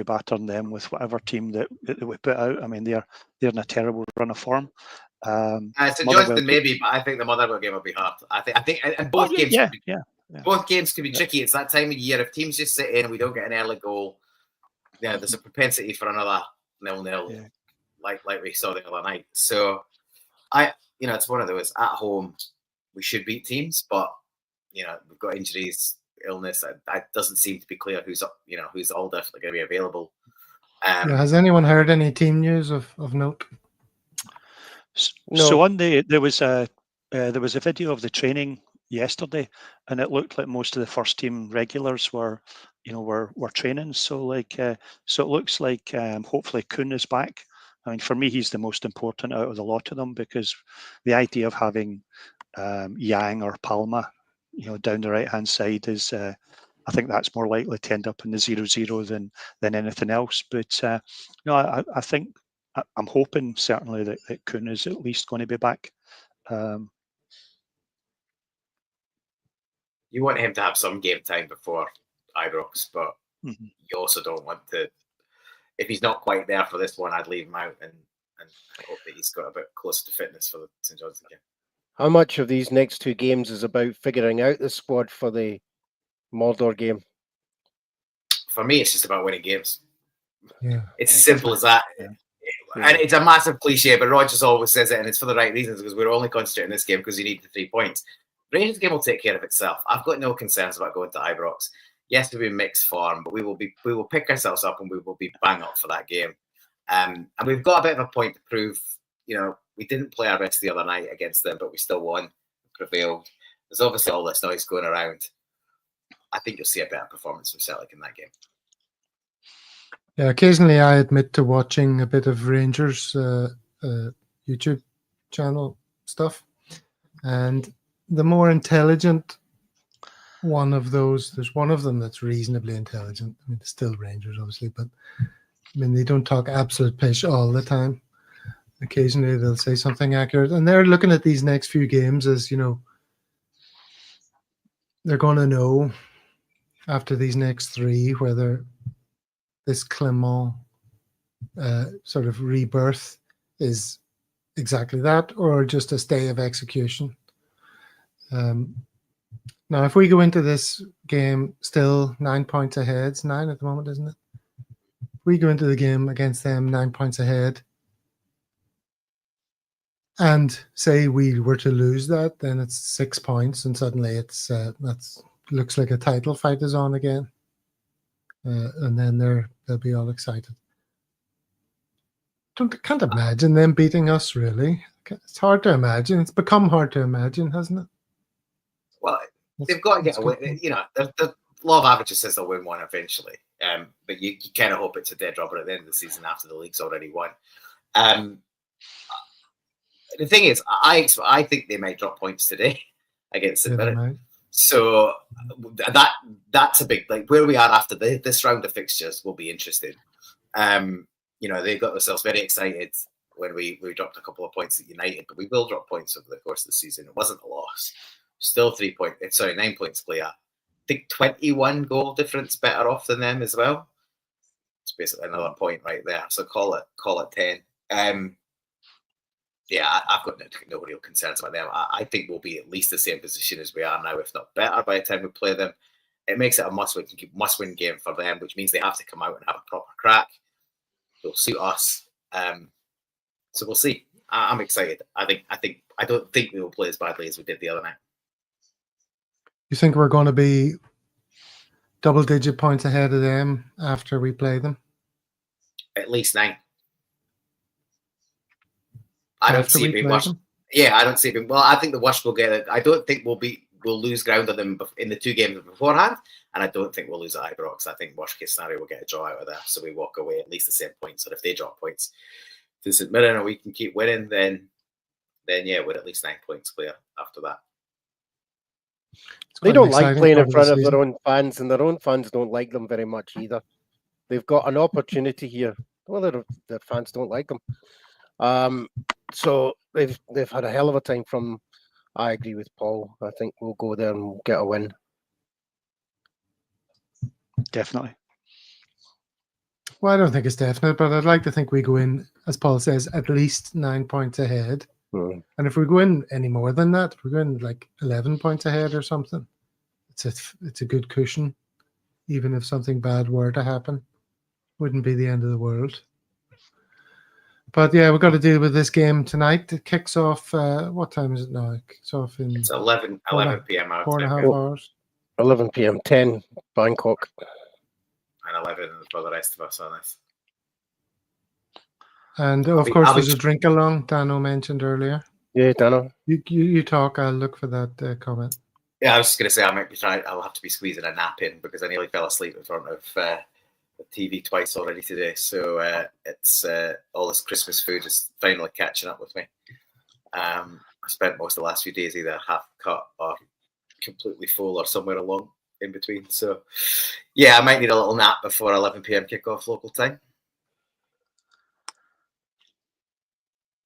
battering them with whatever team that we put out. I mean, they're in a terrible run of form. St Johnstone maybe, but I think the Motherwell game will be hard. I think and both games. Both games can be tricky. It's that time of year. If teams just sit in and we don't get an early goal, there's a propensity for another 0-0, like we saw the other night. So, it's one of those. At home, we should beat teams, but we've got injuries, illness. It doesn't seem to be clear who's all definitely going to be available. Has anyone heard any team news of note? No. So there was a video of the training yesterday, and it looked like most of the first team regulars were training. So so it looks like hopefully Kuhn is back. I mean, for me, he's the most important out of the lot of them, because the idea of having Yang or Palma, down the right hand side is, I think that's more likely to end up in the 0-0 than anything else. But I think I'm hoping certainly that Kuhn is at least going to be back. You want him to have some game time before Ibrox, but you also don't want to. If he's not quite there for this one, I'd leave him out and hope that he's got a bit closer to fitness for the St Johnstone game. How much of these next two games is about figuring out the squad for the Mordor game? For me, it's just about winning games. Yeah, it's as simple as that. Yeah. And it's a massive cliche, but Rodgers always says it, and it's for the right reasons, because we're only concentrating this game because you need the 3 points. Rangers game will take care of itself. I've got no concerns about going to Ibrox. Yes, we'll be in mixed form, but we will pick ourselves up and we will be bang up for that game. And we've got a bit of a point to prove. We didn't play our best the other night against them, but we still won, prevailed. There's obviously all this noise going around. I think you'll see a better performance from Celtic in that game. Yeah, occasionally I admit to watching a bit of Rangers YouTube channel stuff, and the more intelligent one of those, there's one of them that's reasonably intelligent. I mean, it's still Rangers, obviously, but I mean, they don't talk absolute pish all the time. Occasionally they'll say something accurate, and they're looking at these next few games as, they're going to know after these next 3 whether this Clement sort of rebirth is exactly that, or just a stay of execution. Now, if we go into this game still 9 points ahead, it's 9 at the moment, isn't it? If we go into the game against them 9 points ahead, and say we were to lose that, then it's 6 points, and suddenly it's looks like a title fight is on again, and then they'll be all excited. Can't imagine them beating us, really. It's hard to imagine. It's become hard to imagine, hasn't it? Well, they've got to get away. You know, the law of averages says they'll win one eventually, but you kind of hope it's a dead rubber at the end of the season after the league's already won. The thing is, I think they might drop points today against St Mirren. So that's a big, like, where we are after this round of fixtures will be interesting. You know, they got themselves very excited when we dropped a couple of points at United, but we will drop points over the course of the season. It wasn't a loss. Still 9 points clear. I think 21 goal difference better off than them as well. It's basically another point right there. So call it 10. Yeah, I've got no real concerns about them. I think we'll be at least the same position as we are now, if not better, by the time we play them. It makes it a must-win game for them, which means they have to come out and have a proper crack. It'll suit us. So we'll see. I'm excited. I don't think we will play as badly as we did the other night. You think we're going to be double-digit points ahead of them after we play them? At least 9. I don't see it being worse. Yeah, I don't see it being. Well, I think the worst we'll get it. I don't think we'll lose ground on them in the 2 games beforehand, and I don't think we'll lose at Ibrox. I think worst case scenario we'll get a draw out of there, so we walk away at least the same points. Or if they drop points to St Mirren and we can keep winning, then yeah, we're at least 9 points clear after that. They don't like playing in front of their own fans, and their own fans don't like them very much either. They've got an opportunity here. Well, their fans don't like them. So they've had a hell of a time from. I agree with Paul. I think we'll go there and we'll get a win. Definitely. Well, I don't think it's definite, but I'd like to think we go in, as Paul says, at least 9 points ahead. And if we go in any more than that, if we go in like 11 points ahead or something, it's a good cushion. Even if something bad were to happen, wouldn't be the end of the world. But yeah, we've got to deal with this game tonight. It kicks off. What time is it now? It kicks off in. It's 11 p.m. 4.5 hours. 11 p.m. 10 Bangkok. And 11 for the rest of us on this. And of course, there's a drink along. Dano mentioned earlier. Yeah, Dano. You talk. I'll look for that comment. Yeah, I was just going to say I'll have to be squeezing a nap in because I nearly fell asleep in front of the TV twice already today. So it's all this Christmas food is finally catching up with me. I spent most of the last few days either half cut or completely full or somewhere along in between. So yeah, I might need a little nap before 11 p.m. kickoff local time.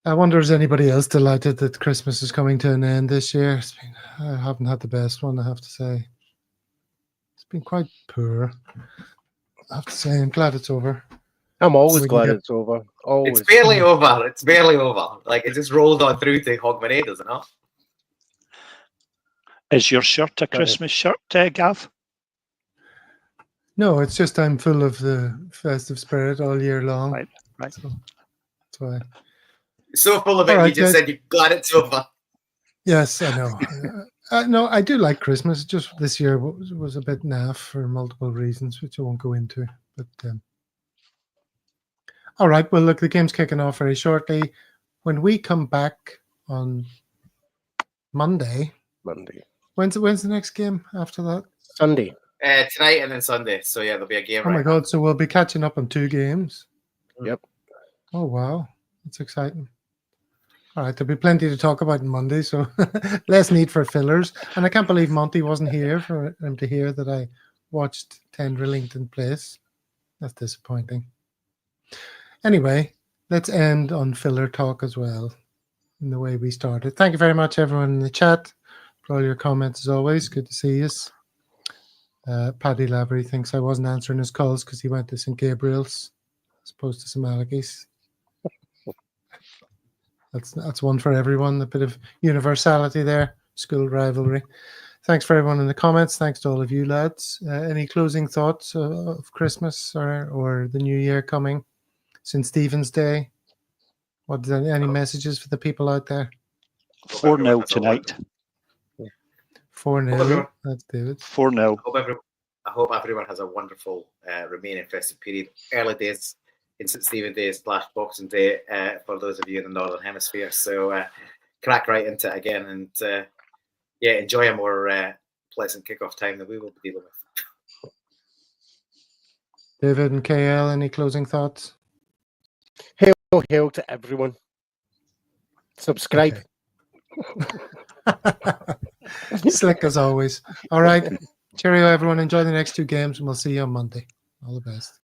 I wonder is anybody else delighted that Christmas is coming to an end this year? I haven't had the best one, I have to say. It's been quite poor. I have to say, I'm glad it's over. I'm always glad it's over. Always. It's barely over. It's barely over. Like, it just rolled on through to Hogmanay, doesn't it? Is your shirt a Christmas shirt, Gav? No, it's just I'm full of the festive spirit all year long. Right. So that's why. So full of it, you just said you're glad it's over. Yes, I know. No, I do like Christmas. Just this year was a bit naff for multiple reasons, which I won't go into. But all right, well, look, the game's kicking off very shortly. When we come back on Monday. When's the next game after that? Sunday. Tonight and then Sunday. So yeah, there'll be a game. Oh my God! So we'll be catching up on 2 games. Yep. Oh wow, that's exciting. All right, there'll be plenty to talk about on Monday, so less need for fillers. And I can't believe Monty wasn't here for him to hear that I watched 10 Rillington Place. That's disappointing. Anyway, let's end on filler talk as well, in the way we started. Thank you very much, everyone in the chat, for all your comments as always. Good to see you. Paddy Lavery thinks I wasn't answering his calls because he went to St. Gabriel's as opposed to St. Malachy's. That's one for everyone. A bit of universality there. School rivalry. Thanks for everyone in the comments. Thanks to all of you lads. Any closing thoughts of Christmas or the New Year coming? St. Stephen's Day. Any messages for the people out there? 4-0 tonight. 4-0. That's David. 4-0. I hope everyone has a wonderful remaining festive period. Early days in St. Stephen's Day / Boxing Day for those of you in the Northern Hemisphere. So crack right into it again and enjoy a more pleasant kickoff time that we will be dealing with. David and KL, any closing thoughts? Hail to everyone. Subscribe. Okay. Slick as always. All right. Cheerio, everyone. Enjoy the next 2 games, and we'll see you on Monday. All the best.